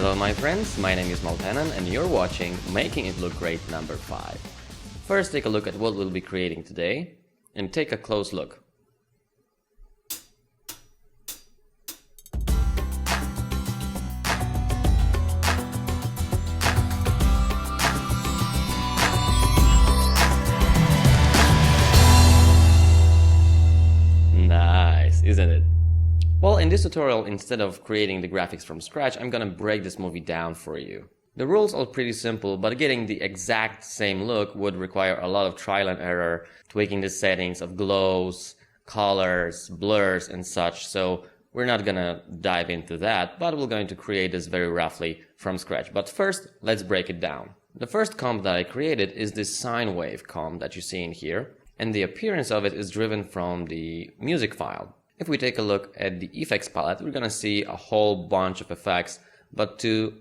Hello my friends, my name is Maltanan and you're watching Making It Look Great number 5. First take a look at what we'll be creating today and take a close look. Nice, isn't it? Well, in this tutorial, instead of creating the graphics from scratch, I'm gonna break this movie down for you. The rules are pretty simple, but getting the exact same look would require a lot of trial and error, tweaking the settings of glows, colors, blurs, and such, so we're not gonna dive into that, but we're going to create this very roughly from scratch. But first, let's break it down. The first comp that I created is this sine wave comp that you see in here, and the appearance of it is driven from the music file. If we take a look at the effects palette, we're gonna see a whole bunch of effects, but to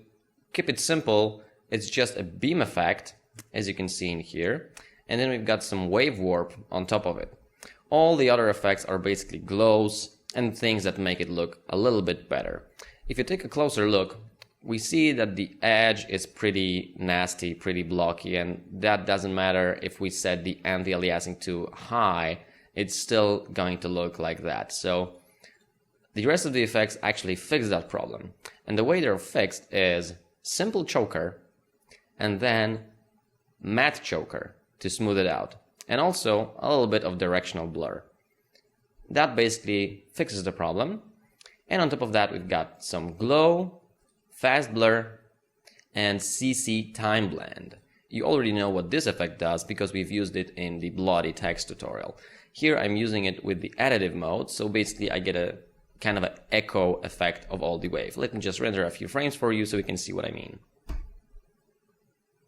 keep it simple, it's just a beam effect, as you can see in here, and then we've got some wave warp on top of it. All the other effects are basically glows and things that make it look a little bit better. If you take a closer look, we see that the edge is pretty nasty, pretty blocky, and that doesn't matter if we set the anti-aliasing to high, it's still going to look like that. So the rest of the effects actually fix that problem. And the way they're fixed is simple choker and then matte choker to smooth it out. And also a little bit of directional blur. That basically fixes the problem. And on top of that, we've got some glow, fast blur, and CC time blend. You already know what this effect does because we've used it in the bloody text tutorial. Here I'm using it with the additive mode, so basically I get a kind of an echo effect of all the wave. Let me just render a few frames for you so we can see what I mean.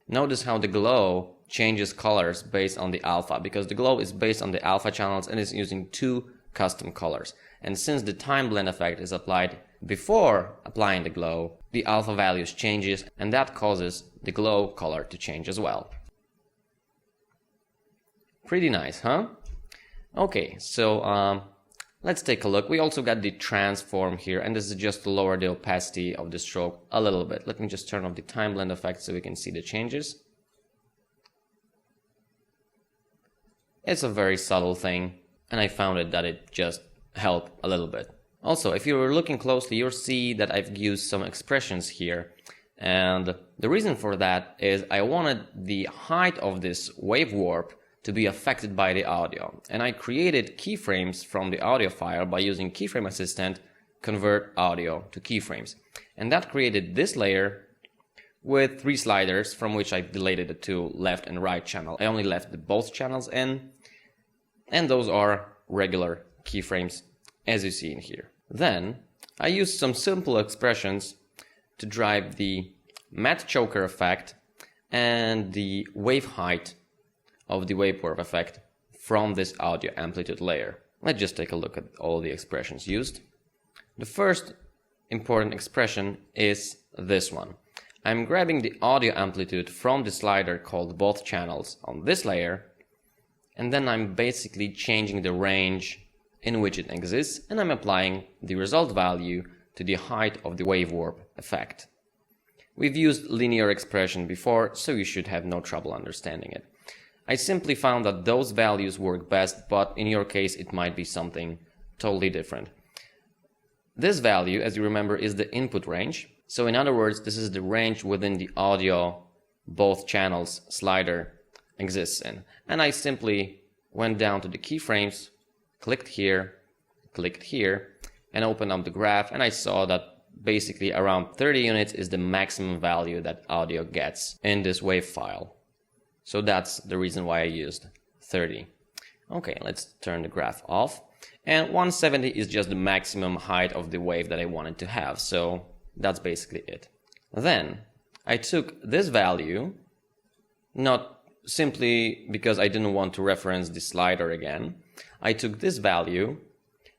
Notice how the glow changes colors based on the alpha, because the glow is based on the alpha channels and is using 2 custom colors. And since the time blend effect is applied before applying the glow, the alpha values changes and that causes the glow color to change as well. Pretty nice, huh? Okay, so let's take a look. We also got the transform here, and this is just to lower the opacity of the stroke a little bit. Let me just turn off the time blend effect so we can see the changes. It's a very subtle thing, and I found that it just helped a little bit. Also, if you're looking closely, you'll see that I've used some expressions here, and the reason for that is I wanted the height of this wave warp to be affected by the audio, and I created keyframes from the audio file by using keyframe assistant convert audio to keyframes, and that created this layer with 3 sliders from which I deleted the 2 left and right channel. I only left both channels in, and those are regular keyframes as you see in here. Then I used some simple expressions to drive the matte choker effect and the wave height of the wave warp effect from this audio amplitude layer. Let's just take a look at all the expressions used. The first important expression is this one. I'm grabbing the audio amplitude from the slider called both channels on this layer, and then I'm basically changing the range in which it exists, and I'm applying the result value to the height of the wave warp effect. We've used linear expression before, so you should have no trouble understanding it. I simply found that those values work best, but in your case it might be something totally different. This value, as you remember, is the input range. So in other words, this is the range within the audio both channels slider exists in. And I simply went down to the keyframes, clicked here, and opened up the graph, and I saw that basically around 30 units is the maximum value that audio gets in this wave file. So that's the reason why I used 30. Okay, let's turn the graph off. And 170 is just the maximum height of the wave that I wanted to have. So that's basically it. Then I took this value, not simply because I didn't want to reference the slider again. I took this value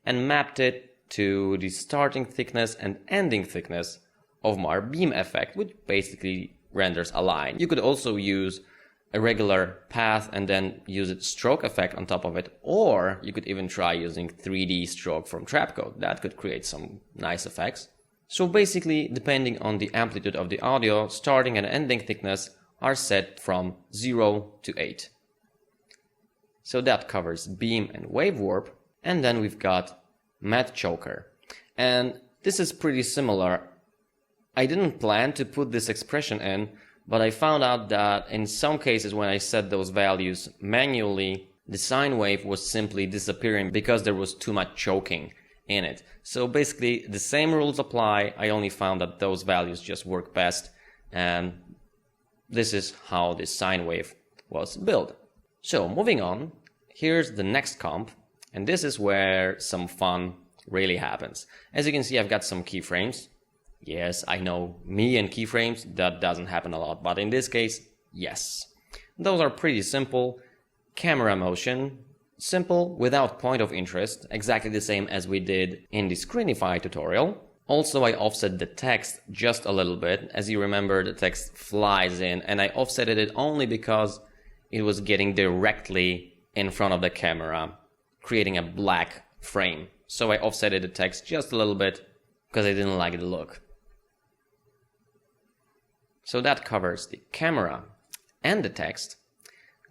and mapped it to the starting thickness and ending thickness of my beam effect, which basically renders a line. You could also use a regular path and then use a stroke effect on top of it, or you could even try using 3D stroke from Trapcode. That could create some nice effects. So basically, depending on the amplitude of the audio, starting and ending thickness are set from 0 to 8. So that covers beam and wave warp. And then we've got matte choker. And this is pretty similar. I didn't plan to put this expression in, but I found out that in some cases when I set those values manually, the sine wave was simply disappearing because there was too much choking in it. So basically the same rules apply. I only found that those values just work best, and this is how this sine wave was built. So moving on, here's the next comp, and this is where some fun really happens. As you can see, I've got some keyframes. Yes, I know, me and keyframes, that doesn't happen a lot, but in this case, yes. Those are pretty simple. Camera motion, simple, without point of interest, exactly the same as we did in the Screenify tutorial. Also, I offset the text just a little bit. As you remember, the text flies in, and I offsetted it only because it was getting directly in front of the camera, creating a black frame. So I offsetted the text just a little bit because I didn't like the look. So that covers the camera and the text.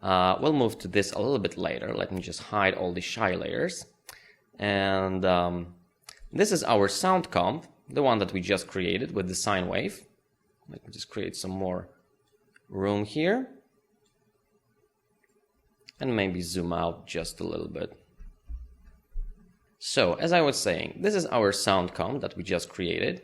We'll move to this a little bit later. Let me just hide all the shy layers. And this is our sound comp, the one that we just created with the sine wave. Let me just create some more room here. And maybe zoom out just a little bit. So, as I was saying, this is our sound comp that we just created.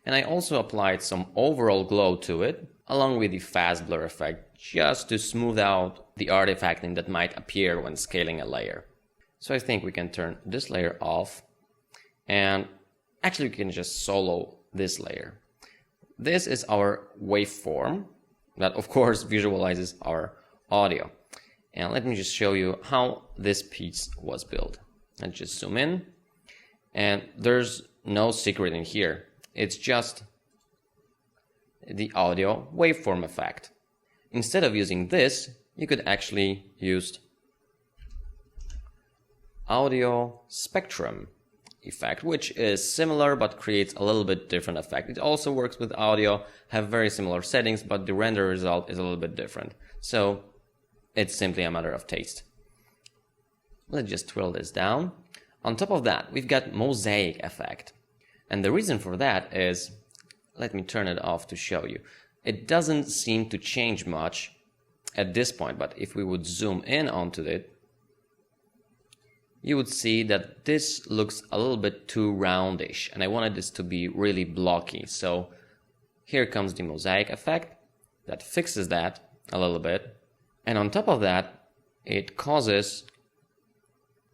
And I also applied some overall glow to it, along with the fast blur effect, just to smooth out the artifacting that might appear when scaling a layer. So I think we can turn this layer off, and actually we can just solo this layer. This is our waveform that of course visualizes our audio. And let me just show you how this piece was built. Let's just zoom in, and there's no secret in here. It's just the audio waveform effect. Instead of using this, you could actually use audio spectrum effect, which is similar but creates a little bit different effect. It also works with audio, have very similar settings, but the render result is a little bit different. So it's simply a matter of taste. Let's just twirl this down. On top of that, we've got mosaic effect. And the reason for that is, let me turn it off to show you. It doesn't seem to change much at this point, but if we would zoom in onto it, you would see that this looks a little bit too roundish, and I wanted this to be really blocky. So here comes the mosaic effect that fixes that a little bit. And on top of that, it causes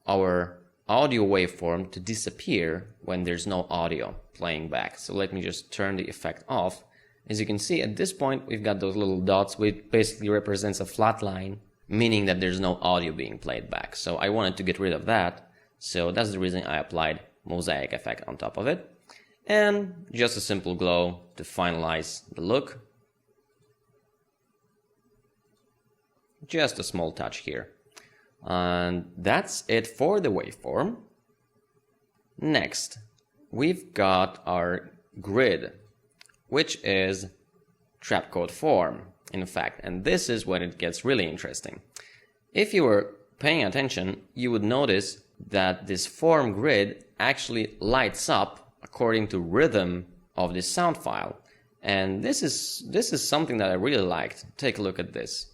our audio waveform to disappear when there's no audio playing back. So let me just turn the effect off. As you can see, at this point, we've got those little dots, which basically represents a flat line, meaning that there's no audio being played back. So I wanted to get rid of that. So that's the reason I applied mosaic effect on top of it. And just a simple glow to finalize the look. Just a small touch here. And that's it for the waveform. Next, we've got our grid, which is trapcode form, in fact, and this is when it gets really interesting. If you were paying attention, you would notice that this form grid actually lights up according to rhythm of the sound file. And this is something that I really liked. Take a look at this.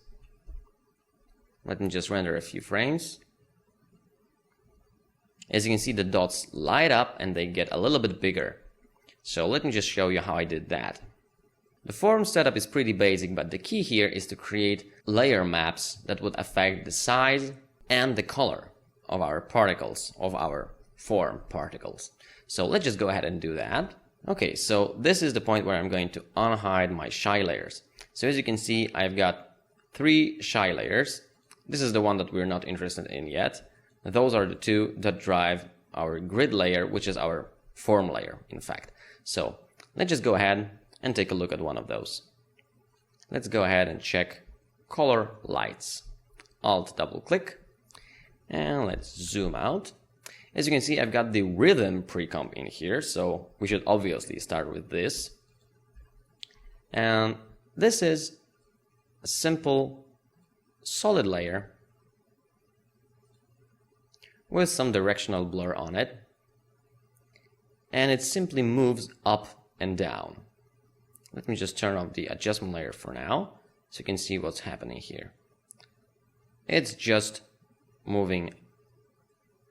Let me just render a few frames. As you can see, the dots light up and they get a little bit bigger. So let me just show you how I did that. The form setup is pretty basic, but the key here is to create layer maps that would affect the size and the color of our particles, of our form particles. So let's just go ahead and do that. Okay, so this is the point where I'm going to unhide my shy layers. So as you can see, I've got 3 shy layers. This is the one that we're not interested in yet. Those are the 2 that drive our grid layer, which is our form layer, in fact. So let's just go ahead and take a look at one of those. Let's go ahead and check color lights. Alt double click, and let's zoom out. As you can see, I've got the rhythm pre-comp in here, so we should obviously start with this. And this is a simple solid layer with some directional blur on it, and it simply moves up and down. Let me just turn off the adjustment layer for now so you can see what's happening here. It's just moving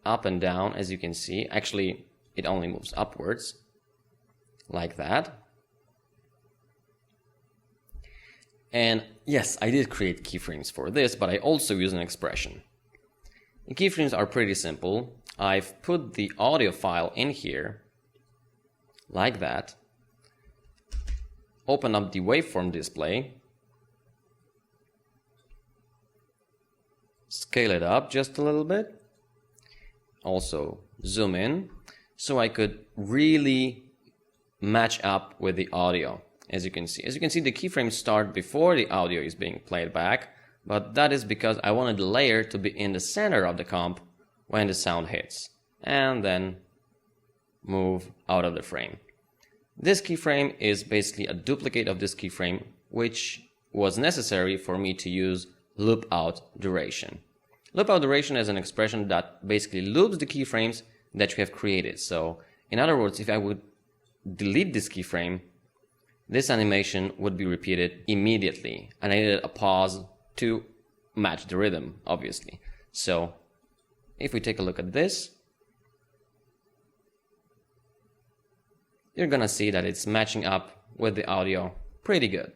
up and down, as you can see. Actually, it only moves upwards like that. And yes, I did create keyframes for this, but I also use an expression. The keyframes are pretty simple. I've put the audio file in here like that. Open up the waveform display. Scale it up just a little bit. Also zoom in so I could really match up with the audio. As you can see, the keyframes start before the audio is being played back, but that is because I wanted the layer to be in the center of the comp when the sound hits, and then move out of the frame. This keyframe is basically a duplicate of this keyframe, which was necessary for me to use loop out duration. Loop out duration is an expression that basically loops the keyframes that you have created. So, in other words, if I would delete this keyframe, this animation would be repeated immediately, and I needed a pause to match the rhythm, obviously. So, if we take a look at this, you're gonna see that it's matching up with the audio pretty good.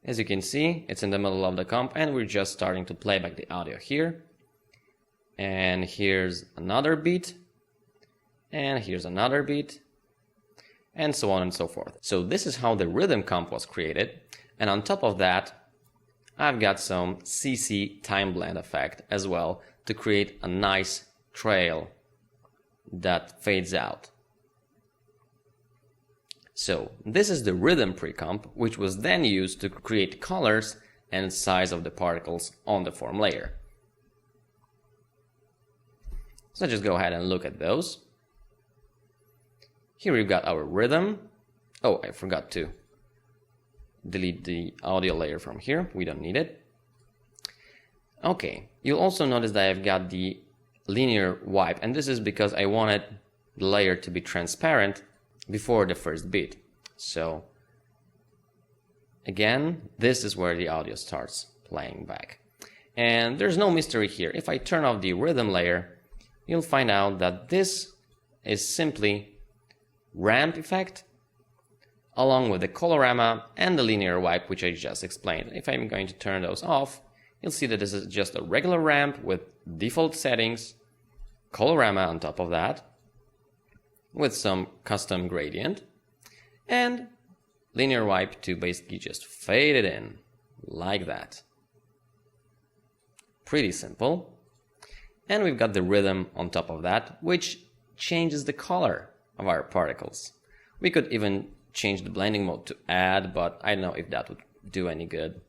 As you can see, it's in the middle of the comp, and we're just starting to play back the audio here. And here's another beat, and here's another beat, and so on and so forth. So this is how the rhythm comp was created, and on top of that, I've got some CC time blend effect as well to create a nice trail that fades out. So this is the rhythm pre-comp, which was then used to create colors and size of the particles on the form layer. So let's just go ahead and look at those. Here we've got our rhythm. Oh, I forgot to delete the audio layer from here. We don't need it. Okay, you'll also notice that I've got the linear wipe, and this is because I wanted the layer to be transparent before the first beat. So again, this is where the audio starts playing back. And there's no mystery here. If I turn off the rhythm layer, you'll find out that this is simply ramp effect along with the colorama and the linear wipe, which I just explained. If I'm going to turn those off, you'll see that this is just a regular ramp with default settings, colorama on top of that, with some custom gradient, and linear wipe to basically just fade it in like that. Pretty simple. And we've got the rhythm on top of that, which changes the color of our particles. We could even change the blending mode to add, but I don't know if that would do any good.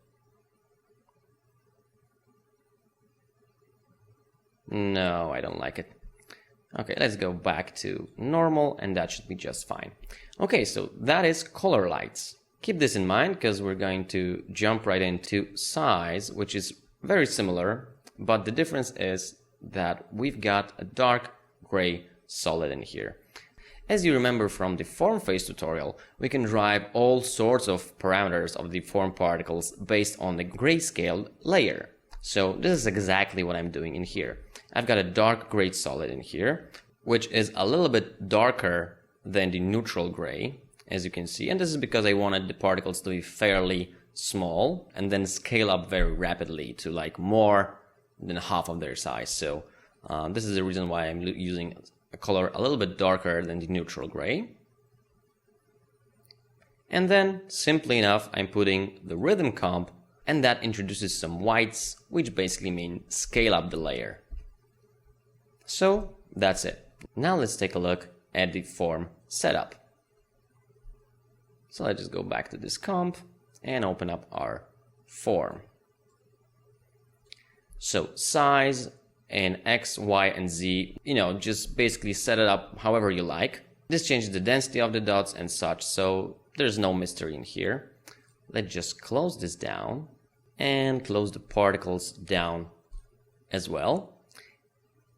No, I don't like it. Okay, let's go back to normal, and that should be just fine. Okay, so that is color lights. Keep this in mind because we're going to jump right into size, which is very similar, but the difference is that we've got a dark gray solid in here. As you remember from the form phase tutorial, we can drive all sorts of parameters of the form particles based on the grayscale layer. So this is exactly what I'm doing in here. I've got a dark gray solid in here, which is a little bit darker than the neutral gray, as you can see. And this is because I wanted the particles to be fairly small and then scale up very rapidly to like more than half of their size. So this is the reason why I'm using a color a little bit darker than the neutral gray. And then, simply enough, I'm putting the rhythm comp, and that introduces some whites, which basically mean scale up the layer. So that's it. Now let's take a look at the form setup. So let's just go back to this comp and open up our form. So size in X, Y, and Z. Just basically set it up however you like. This changes the density of the dots and such, so there's no mystery in here. Let's just close this down and close the particles down as well.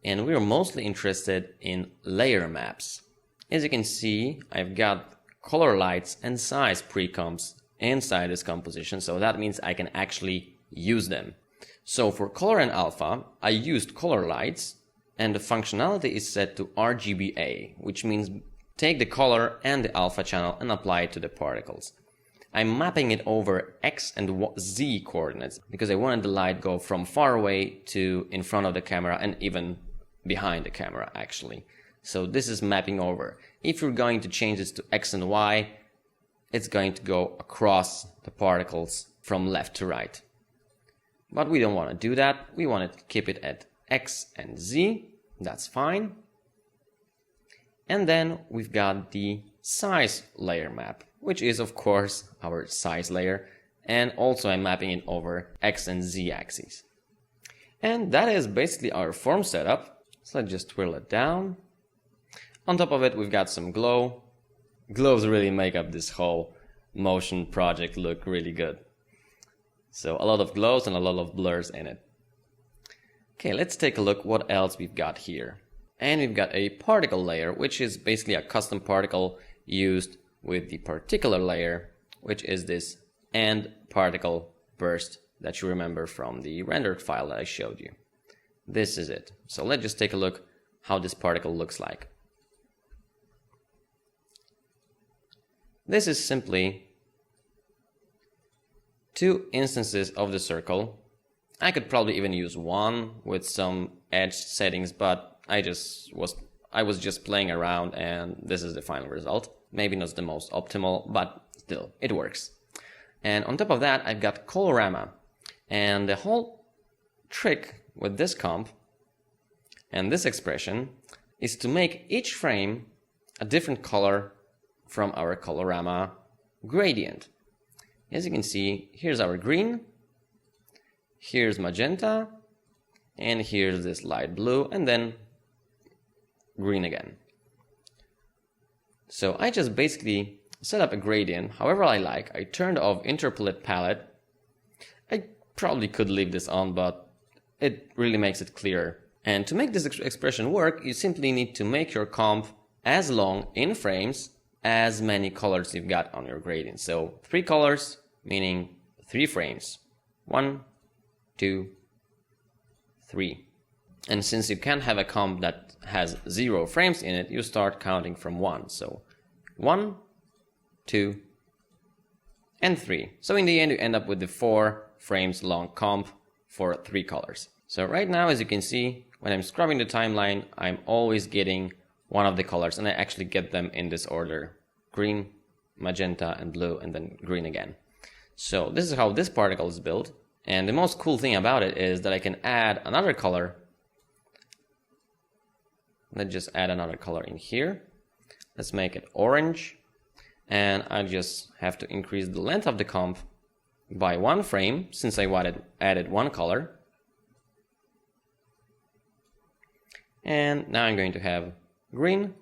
And we're mostly interested in layer maps. As you can see, I've got color lights and size pre-comps inside this composition, so that means I can actually use them. So for color and alpha, I used color lights, and the functionality is set to RGBA, which means take the color and the alpha channel and apply it to the particles. I'm mapping it over X and Z coordinates because I wanted the light go from far away to in front of the camera and even behind the camera actually. So this is mapping over. If you're going to change this to X and Y, it's going to go across the particles from left to right. But we don't want to do that. We want to keep it at X and Z. That's fine. And then we've got the size layer map, which is of course our size layer. And also I'm mapping it over X and Z axes. And that is basically our form setup. So let's just twirl it down. On top of it, we've got some glow. Glows really make up this whole motion project look really good. So a lot of glows and a lot of blurs in it. Okay, let's take a look what else we've got here. And we've got a particle layer, which is basically a custom particle used with the particular layer, which is this end particle burst that you remember from the rendered file that I showed you. This is it. So let's just take a look how this particle looks like. This is simply two instances of the circle. I could probably even use one with some edge settings, but I was just playing around and this is the final result. Maybe not the most optimal, but still, it works. And on top of that, I've got Colorama. And the whole trick with this comp and this expression is to make each frame a different color from our Colorama gradient. As you can see, here's our green, here's magenta, and here's this light blue, and then green again. So I just basically set up a gradient however I like. I turned off interpolate palette. I probably could leave this on, but it really makes it clearer. And to make this expression work, you simply need to make your comp as long in frames as many colors you've got on your gradient. So 3 colors, meaning 3 frames. 1, 2, 3. And since you can't have a comp that has 0 frames in it, you start counting from 1. So 1, 2, and 3. So in the end, you end up with the 4 frames long comp for 3 colors. So right now, as you can see, when I'm scrubbing the timeline, I'm always getting one of the colors, and I actually get them in this order: green, magenta, and blue, and then green again. So this is how this particle is built. And the most cool thing about it is that I can add another color. Let's just add another color in here. Let's make it orange. And I just have to increase the length of the comp by 1 frame, since I added 1 color. And now I'm going to have green,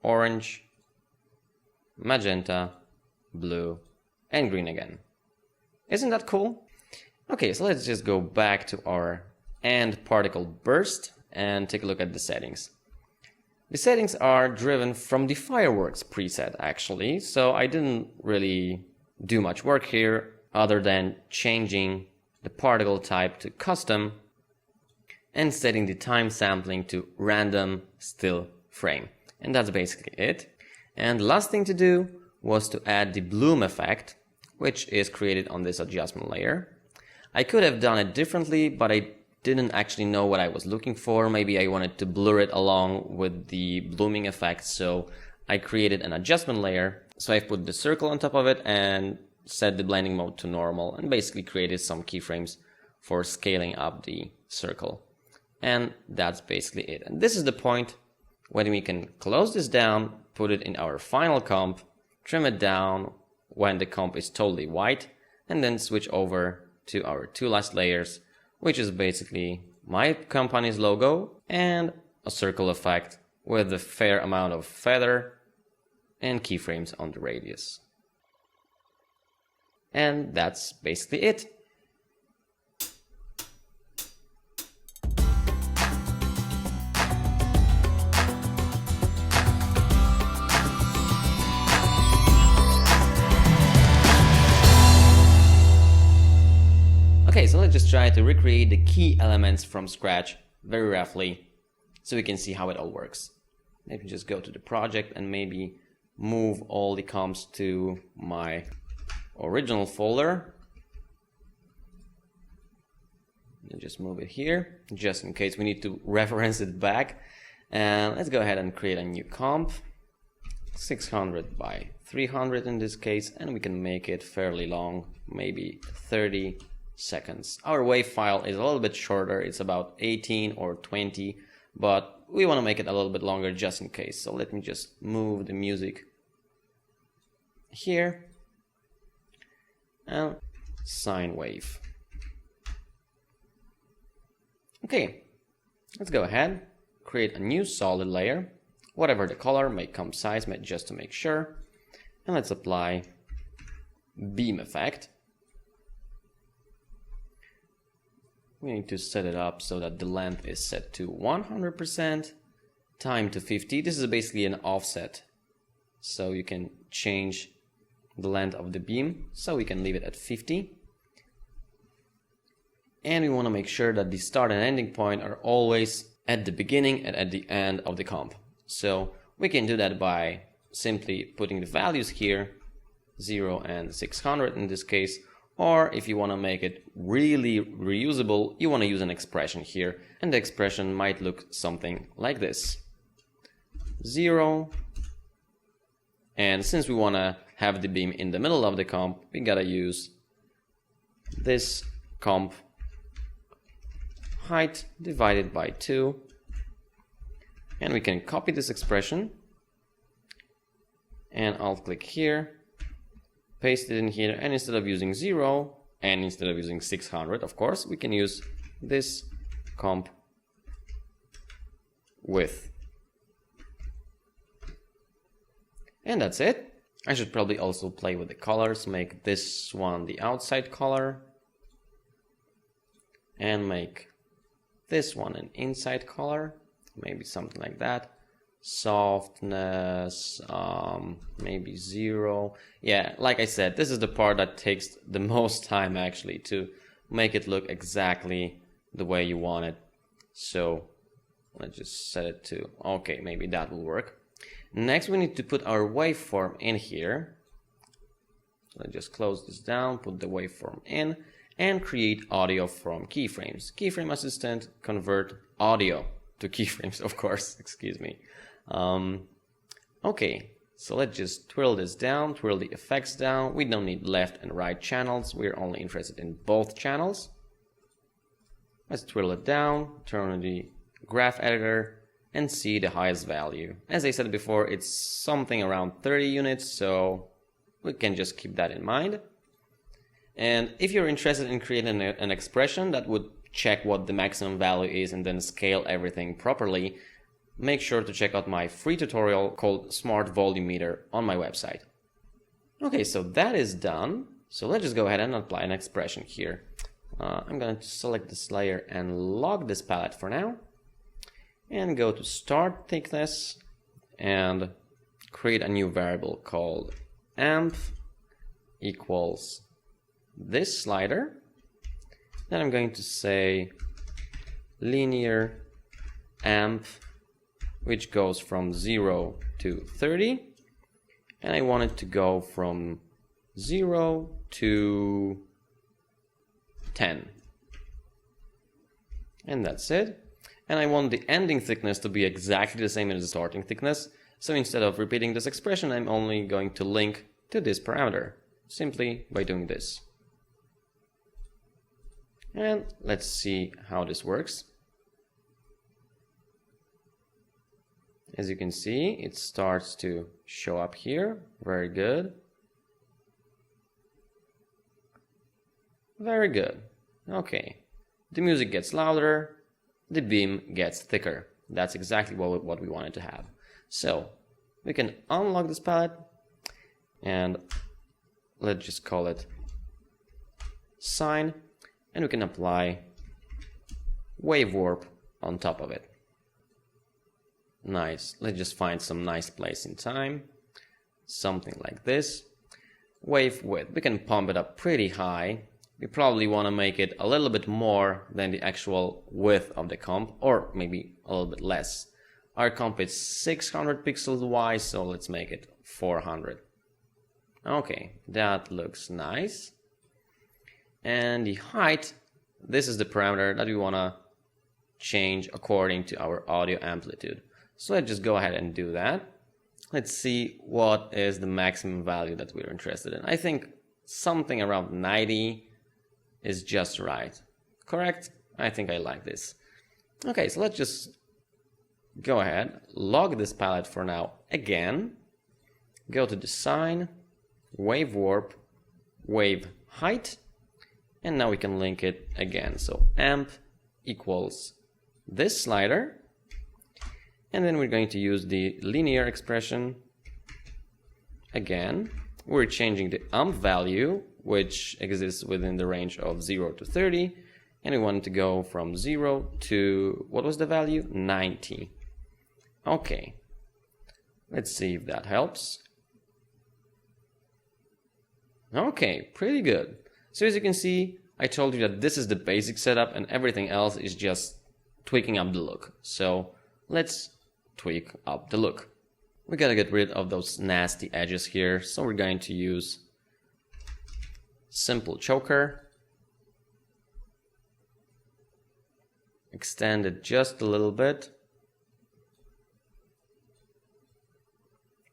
orange, magenta, blue, and green again. Isn't that cool? Okay, so let's just go back to our end particle burst and take a look at the settings. The settings are driven from the fireworks preset actually, so I didn't really do much work here other than changing the particle type to custom and setting the time sampling to random still frame. And that's basically it. And the last thing to do was to add the bloom effect, which is created on this adjustment layer. I could have done it differently, but I didn't actually know what I was looking for. Maybe I wanted to blur it along with the blooming effect, so I created an adjustment layer. So I've put the circle on top of it and set the blending mode to normal and basically created some keyframes for scaling up the circle. And that's basically it. And this is the point when we can close this down, put it in our final comp, trim it down when the comp is totally white, and then switch over to our 2 last layers, which is basically my company's logo, and a circle effect with a fair amount of feather and keyframes on the radius. And that's basically it. Okay, so let's just try to recreate the key elements from scratch very roughly so we can see how it all works. Maybe just go to the project and maybe move all the comps to my original folder. And just move it here just in case we need to reference it back. And let's go ahead and create a new comp, 600 by 300 in this case, and we can make it fairly long, maybe 30 seconds. Our WAV file is a little bit shorter, it's about 18 or 20, but we want to make it a little bit longer just in case. So let me just move the music here and sine wave. Okay, let's go ahead, create a new solid layer, whatever the color, make comp size just to make sure, and let's apply beam effect. We need to set it up so that the length is set to 100%, time to 50. This is basically an offset, so you can change the length of the beam, so we can leave it at 50. And we want to make sure that the start and ending point are always at the beginning and at the end of the comp. So we can do that by simply putting the values here, 0 and 600 in this case. Or if you want to make it really reusable, you want to use an expression here, and the expression might look something like this. 0, and since we want to have the beam in the middle of the comp, we gotta use this comp height divided by 2, and we can copy this expression, and I'll click here, paste it in here, and instead of using 0 and instead of using 600, of course, we can use this comp width. And that's it. I should probably also play with the colors, make this one the outside color and make this one an inside color, maybe something like that. Softness, maybe 0. Yeah, like I said, this is the part that takes the most time actually to make it look exactly the way you want it. So let's just set it to, okay, maybe that will work. Next we need to put our waveform in here. Let's just close this down, put the waveform in, and create audio from keyframes. Keyframe assistant, convert audio to keyframes, of course, excuse me. Okay, so let's just twirl this down, twirl the effects down. We don't need left and right channels, we're only interested in both channels. Let's twirl it down, turn on the graph editor, and see the highest value. As I said before, it's something around 30 units, so we can just keep that in mind. And if you're interested in creating an expression that would check what the maximum value is and then scale everything properly, make sure to check out my free tutorial called Smart Volume Meter on my website. Okay, so that is done. So let's just go ahead and apply an expression here. I'm going to select this layer and lock this palette for now. And go to Start Thickness and create a new variable called amp equals this slider. Then I'm going to say linear amp, which goes from 0 to 30, and I want it to go from 0 to 10. And that's it. And I want the ending thickness to be exactly the same as the starting thickness. So instead of repeating this expression, I'm only going to link to this parameter, simply by doing this. And let's see how this works. As you can see, it starts to show up here. Very good. Very good. Okay. The music gets louder. the beam gets thicker. That's exactly what we wanted to have. So we can unlock this palette and let's just call it sine, and we can apply wave warp on top of it. Nice. Let's just find some nice place in time. Something like this. Wave width. We can pump it up pretty high. We probably want to make it a little bit more than the actual width of the comp, or maybe a little bit less. Our comp is 600 pixels wide, so let's make it 400. Okay, that looks nice. And the height, this is the parameter that we want to change according to our audio amplitude. So let's just go ahead and do that. Let's see what is the maximum value that we're interested in. I think something around 90 is just right. Correct? I think I like this. Okay, so let's just go ahead, log this palette for now again, go to design, wave warp, wave height, and now we can link it again. So amp equals this slider, and then we're going to use the linear expression again. We're changing the amp value, which exists within the range of 0 to 30, and we want to go from 0 to, what was the value? 90. Okay, let's see if that helps. Okay, pretty good. So as you can see, I told you that this is the basic setup and everything else is just tweaking up the look. So let's tweak up the look. We gotta get rid of those nasty edges here, so we're going to use simple choker, extend it just a little bit,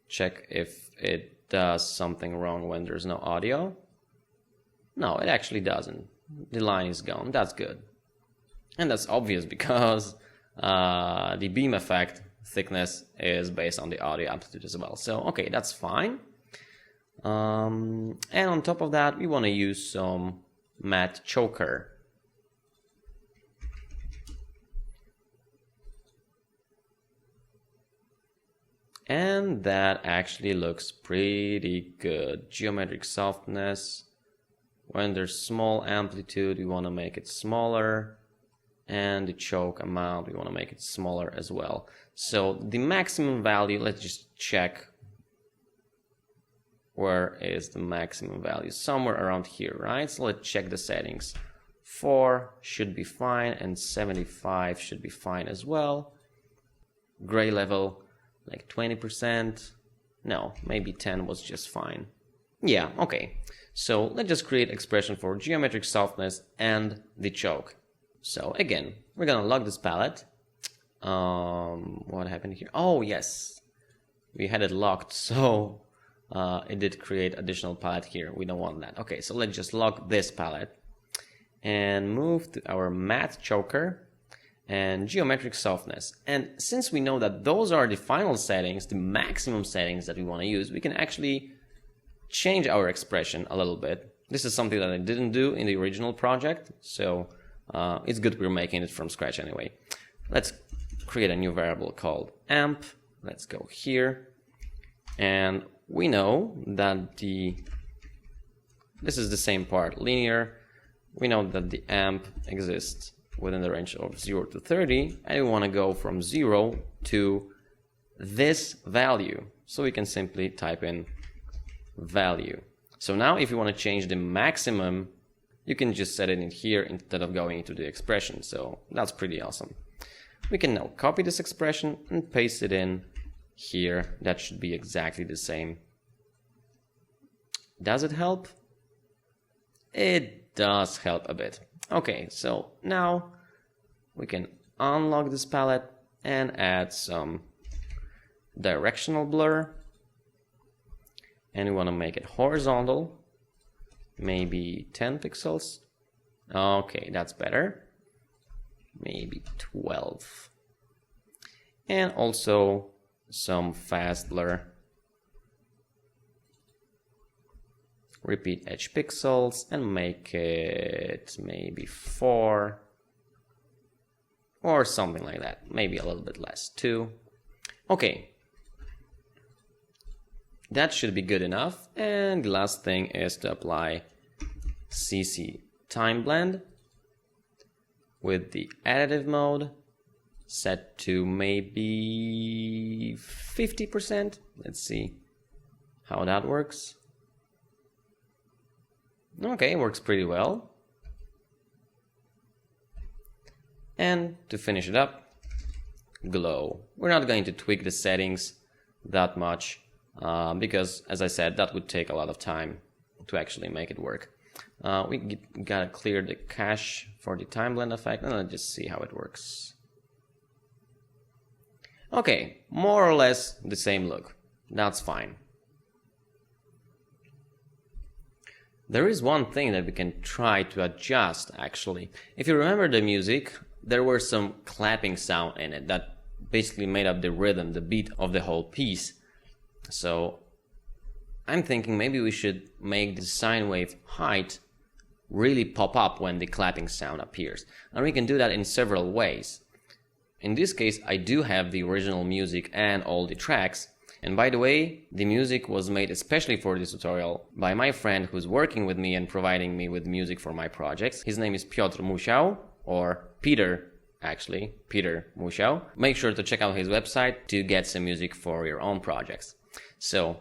check if it does something wrong when there's no audio. No, it actually doesn't. The line is gone. That's good. And that's obvious because the beam effect thickness is based on the audio amplitude as well. So, okay, that's fine. And on top of that, we want to use some matte choker. And that actually looks pretty good. Geometric softness. When there's small amplitude, we want to make it smaller. And the choke amount, we want to make it smaller as well. So the maximum value, let's just check. Where is the maximum value? Somewhere around here, right? So let's check the settings. 4 should be fine, and 75 should be fine as well. Gray level, like 20%. No, maybe 10 was just fine. Yeah, okay. So let's just create expression for geometric softness and the choke. So again, we're gonna log this palette. What happened here? Oh yes, we had it locked, so it did create additional palette here. We don't want that. Okay, so let's just log this palette and move to our matte choker and geometric softness. And since we know that those are the final settings, the maximum settings that we want to use, we can actually change our expression a little bit. This is something that I didn't do in the original project, so it's good we're making it from scratch anyway. Let's create a new variable called amp. Let's go here. And we know that this is the same part, linear. We know that the amp exists within the range of 0 to 30, and we want to go from 0 to this value. So we can simply type in value. So now if you want to change the maximum, you can just set it in here instead of going into the expression. So that's pretty awesome. We can now copy this expression and paste it in here. That should be exactly the same. Does it help? It does help a bit. Okay, so now we can unlock this palette and add some directional blur. And we want to make it horizontal. Maybe 10 pixels. Okay, that's better. Maybe 12. And also some fast blur. Repeat edge pixels and make it maybe 4. or something like that. Maybe a little bit less too. Okay. That should be good enough. And the last thing is to apply CC time blend with the additive mode set to maybe 50%. Let's see how that works. Okay, works pretty well. And to finish it up, glow. We're not going to tweak the settings that much because, as I said, that would take a lot of time to actually make it work. We gotta clear the cache for the time blend effect, and let's just see how it works. Okay, more or less the same look. That's fine. There is one thing that we can try to adjust, actually. If you remember the music, there were some clapping sound in it that basically made up the rhythm, the beat of the whole piece. So I'm thinking maybe we should make the sine wave height really pop up when the clapping sound appears. And we can do that in several ways. In this case, I do have the original music and all the tracks. And by the way, the music was made especially for this tutorial by my friend who's working with me and providing me with music for my projects. His name is Piotr Musiał, or Peter, actually, Peter Musiał. Make sure to check out his website to get some music for your own projects. So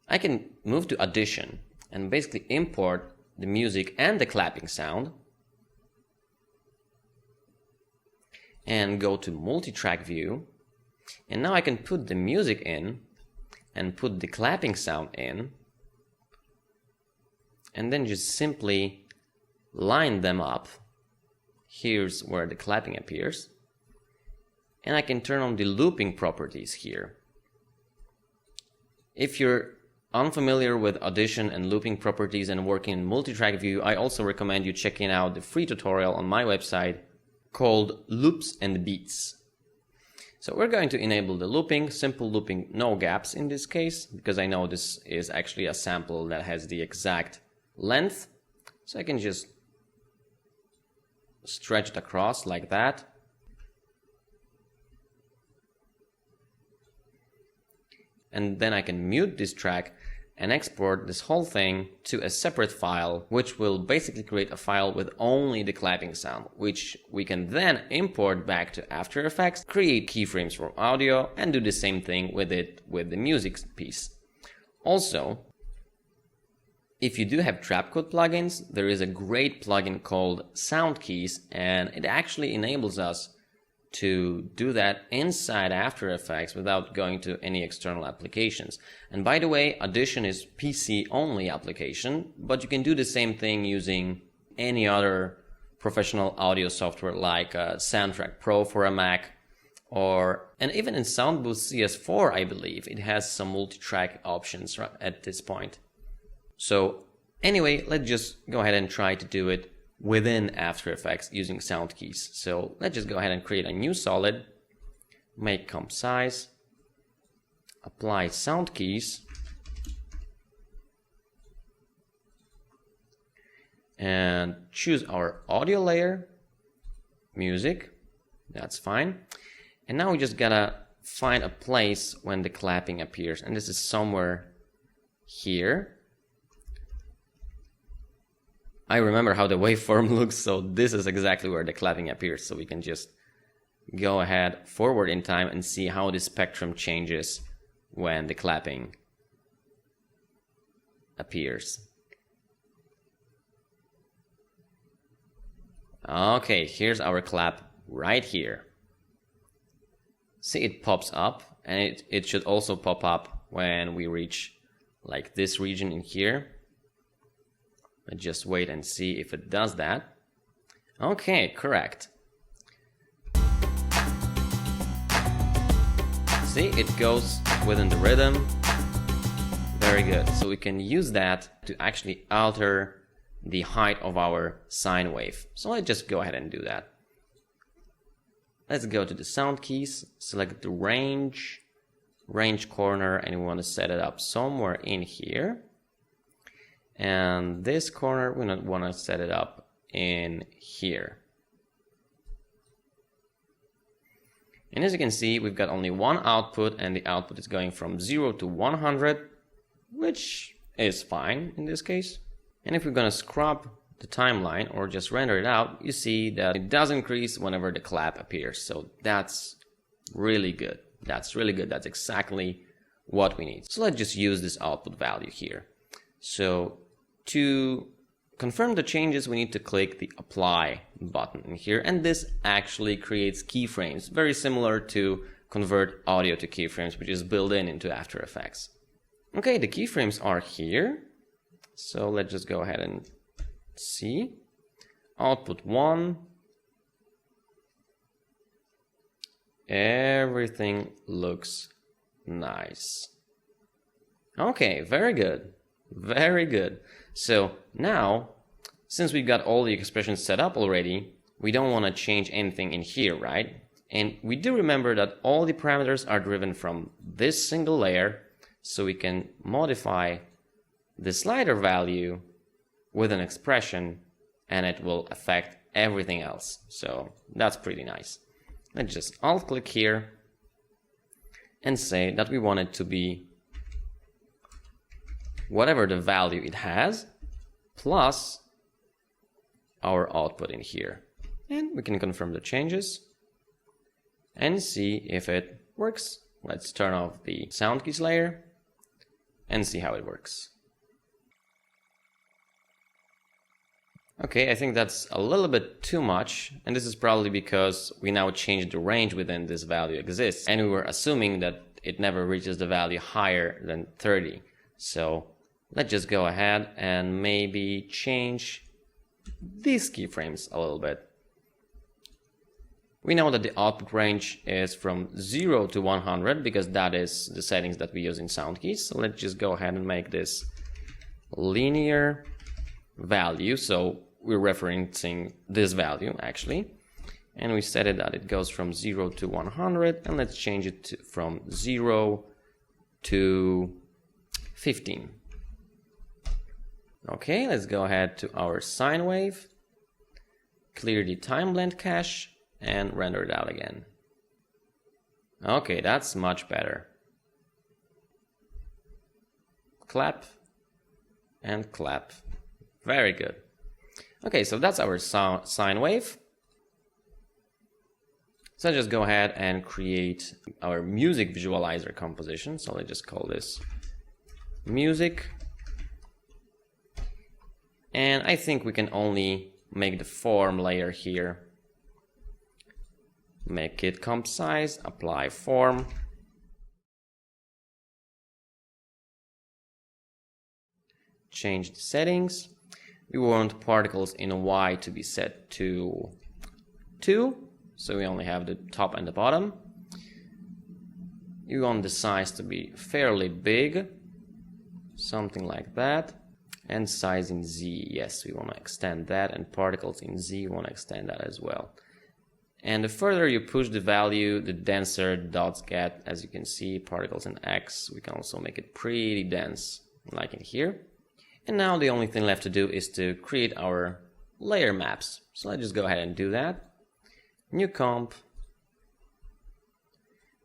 I can move to Audition and basically import the music and the clapping sound and go to multi-track view, and now I can put the music in and put the clapping sound in and then just simply line them up. Here's where the clapping appears, and I can turn on the looping properties here. If you're unfamiliar with Audition and looping properties and working in multi-track view, I also recommend you checking out the free tutorial on my website called Loops and Beats. So we're going to enable the looping, simple looping, no gaps in this case, because I know this is actually a sample that has the exact length. So I can just stretch it across like that. And then I can mute this track and export this whole thing to a separate file, which will basically create a file with only the clapping sound, which we can then import back to After Effects, create keyframes from audio, and do the same thing with it with the music piece. Also, if you do have Trapcode plugins, there is a great plugin called Sound Keys, and it actually enables us to do that inside After Effects without going to any external applications. And by the way, Audition is PC only application, but you can do the same thing using any other professional audio software like Soundtrack Pro for a Mac, and even in Soundboost CS4, I believe it has some multi-track options at this point. So anyway, let's just go ahead and try to do it within After Effects using sound keys. So let's just go ahead and create a new solid, make comp size, apply sound keys, and choose our audio layer, music, that's fine. And now we just gotta find a place when the clapping appears, and this is somewhere here. I remember how the waveform looks, so this is exactly where the clapping appears. So we can just go ahead forward in time and see how the spectrum changes when the clapping appears. Okay, here's our clap right here. See, it pops up, and it should also pop up when we reach like this region in here. Let's just wait and see if it does that. Okay, correct. See, it goes within the rhythm. Very good. So we can use that to actually alter the height of our sine wave. So let's just go ahead and do that. Let's go to the sound keys, select the range corner, and we want to set it up somewhere in here. And this corner, we want to set it up in here. And as you can see, we've got only one output, and the output is going from 0 to 100, which is fine in this case. And if we're going to scrub the timeline or just render it out, you see that it does increase whenever the clap appears. So that's really good. That's really good. That's exactly what we need. So let's just use this output value here. So to confirm the changes, we need to click the apply button in here, and this actually creates keyframes, very similar to convert audio to keyframes, which is built into After Effects. Okay, the keyframes are here. So let's just go ahead and see. Output 1. Everything looks nice. Okay, very good. Very good. So now, since we've got all the expressions set up already, we don't want to change anything in here, right? And we do remember that all the parameters are driven from this single layer, so we can modify the slider value with an expression and it will affect everything else. So that's pretty nice. Let's just alt click here and say that we want it to be whatever the value it has plus our output in here. And we can confirm the changes and see if it works. Let's turn off the sound keys layer and see how it works. Okay, I think that's a little bit too much, and this is probably because we now changed the range within this value exists, and we were assuming that it never reaches the value higher than 30. So let's just go ahead and maybe change these keyframes a little bit. We know that the output range is from 0 to 100 because that is the settings that we use in sound keys. So let's just go ahead and make this linear value. So we're referencing this value actually. And we set it that it goes from 0 to 100, and let's change it to, from 0 to 15. Okay, let's go ahead to our sine wave, clear the time blend cache, and render it out again. Okay, that's much better. Clap and clap. Very good. Okay, so that's our sine wave. So let's just go ahead and create our music visualizer composition. So let's just call this music. And I think we can only make the form layer here. Make it comp size, apply form. Change the settings. We want particles in Y to be set to 2. So we only have the top and the bottom. You want the size to be fairly big, something like that. And size in Z, yes, we want to extend that, and particles in Z, we want to extend that as well. And the further you push the value, the denser dots get. As you can see, particles in X, we can also make it pretty dense, like in here. And now the only thing left to do is to create our layer maps. So let's just go ahead and do that. New comp,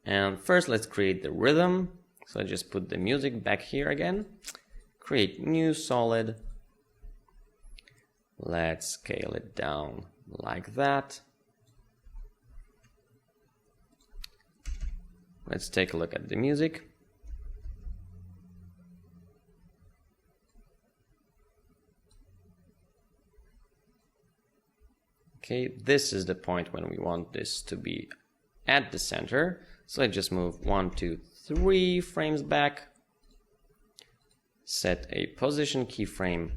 and first let's create the rhythm. So I just put the music back here again, create new solid, let's scale it down like that. Let's take a look at the music. Okay, this is the point when we want this to be at the center. So let's just move 1, 2, 3 frames back. Set a position keyframe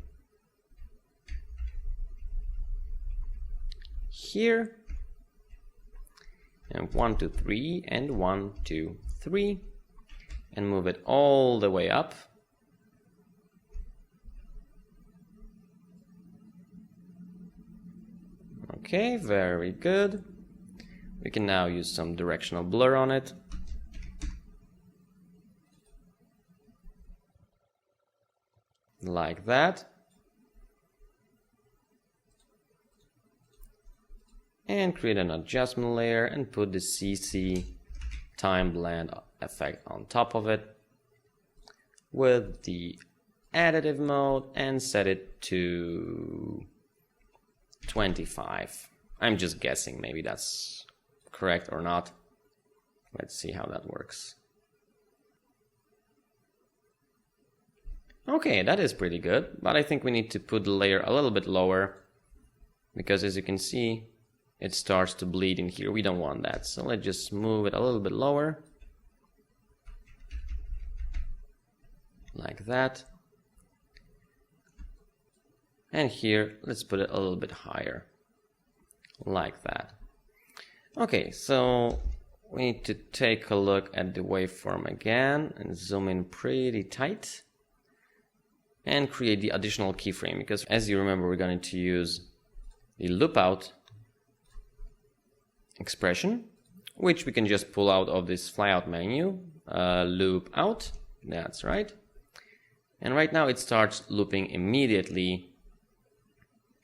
here. And 1, 2, 3, and 1, 2, 3. And move it all the way up. Okay, very good. We can now use some directional blur on it. Like that. and create an adjustment layer and put the CC time blend effect on top of it with the additive mode and set it to 25. I'm just guessing, maybe that's correct or not. Let's see how that works. Okay, that is pretty good, but I think we need to put the layer a little bit lower because as you can see, it starts to bleed in here. We don't want that, so let's just move it a little bit lower. Like that. And here, let's put it a little bit higher. Like that. Okay, so we need to take a look at the waveform again and zoom in pretty tight. And create the additional keyframe, because as you remember, we're going to use the loop out expression, which we can just pull out of this flyout menu. Loop out, that's right. And right now it starts looping immediately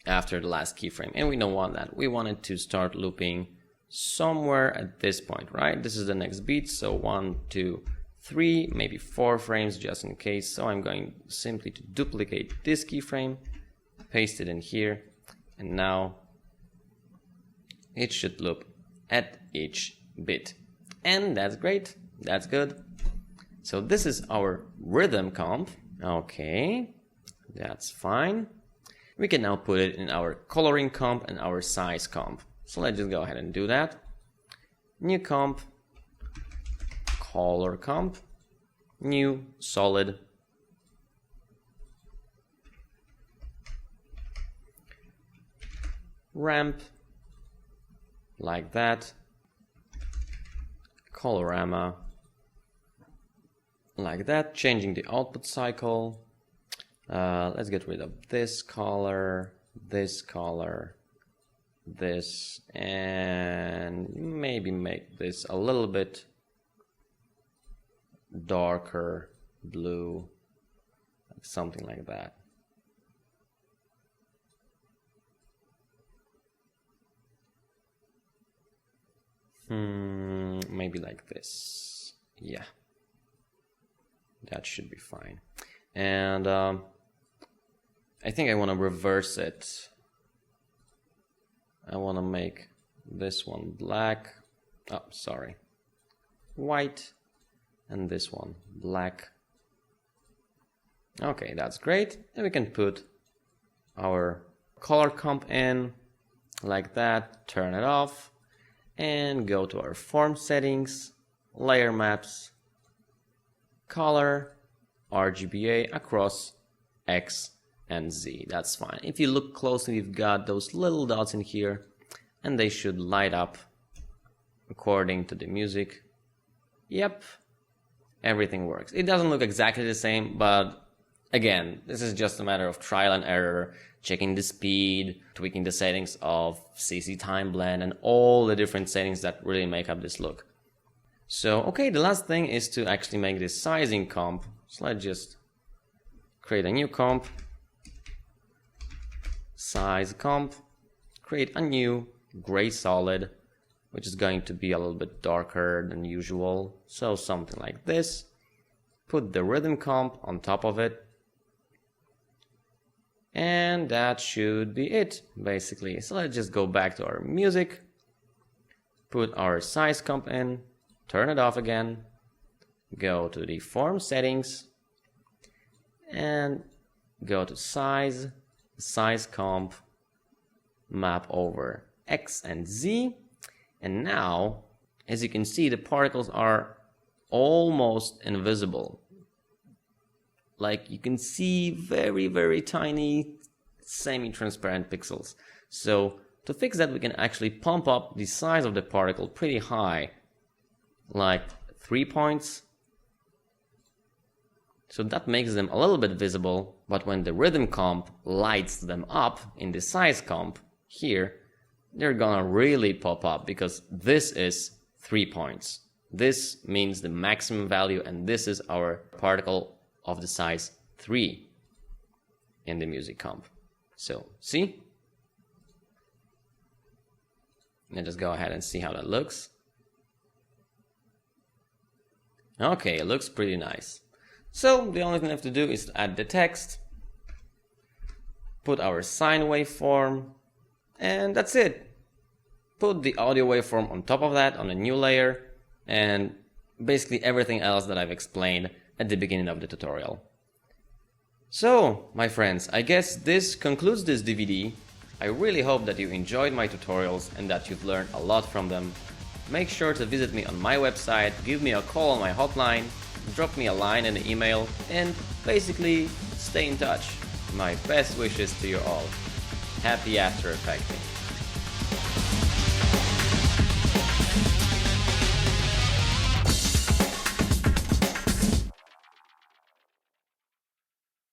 after the last keyframe, and we don't want that. We want it to start looping somewhere at this point, right? This is the next beat, so 1, 2, 3, maybe 4 frames just in case. So I'm going simply to duplicate this keyframe, paste it in here, and now it should loop at each bit. And that's great, that's good. So this is our rhythm comp. Okay, that's fine. We can now put it in our coloring comp and our size comp. So let's just go ahead and do that. New comp, color comp, new solid, ramp, like that, colorama, like that, changing the output cycle. Let's get rid of this color, this, and maybe make this a little bit darker blue, like something like that. Maybe like this. Yeah, that should be fine. And I think I want to reverse it. I want to make this one black. Oh, sorry. White. And this one black. Okay, that's great. Then we can put our color comp in like that, turn it off, and go to our form settings, layer maps, color, RGBA across X and Z. That's fine. If you look closely, we've got those little dots in here, and they should light up according to the music. Yep, everything works. It doesn't look exactly the same, but again, this is just a matter of trial and error, checking the speed, tweaking the settings of CC time blend, and all the different settings that really make up this look. So, okay, the last thing is to actually make this sizing comp. So let's just create a new comp, size comp, create a new gray solid, which is going to be a little bit darker than usual. So something like this. Put the rhythm comp on top of it. And that should be it, basically. So let's just go back to our music, put our size comp in, turn it off again, go to the form settings, and go to size comp, map over X and Z. And now, as you can see, the particles are almost invisible. Like you can see very, very tiny semi-transparent pixels. So to fix that, we can actually pump up the size of the particle pretty high, like 3 points. So that makes them a little bit visible, but when the rhythm comp lights them up in the size comp here, they're gonna really pop up because this is 3 points. This means the maximum value, and this is our particle of the size 3 in the music comp. So, see? And just go ahead and see how that looks. Okay, it looks pretty nice. So the only thing I have to do is add the text, put our sine waveform, and that's it. Put the audio waveform on top of that on a new layer, and basically everything else that I've explained at the beginning of the tutorial. So, my friends, I guess this concludes this DVD. I really hope that you enjoyed my tutorials and that you've learned a lot from them. Make sure to visit me on my website, give me a call on my hotline, drop me a line in the email, and basically stay in touch. My best wishes to you all. Happy After Effecting.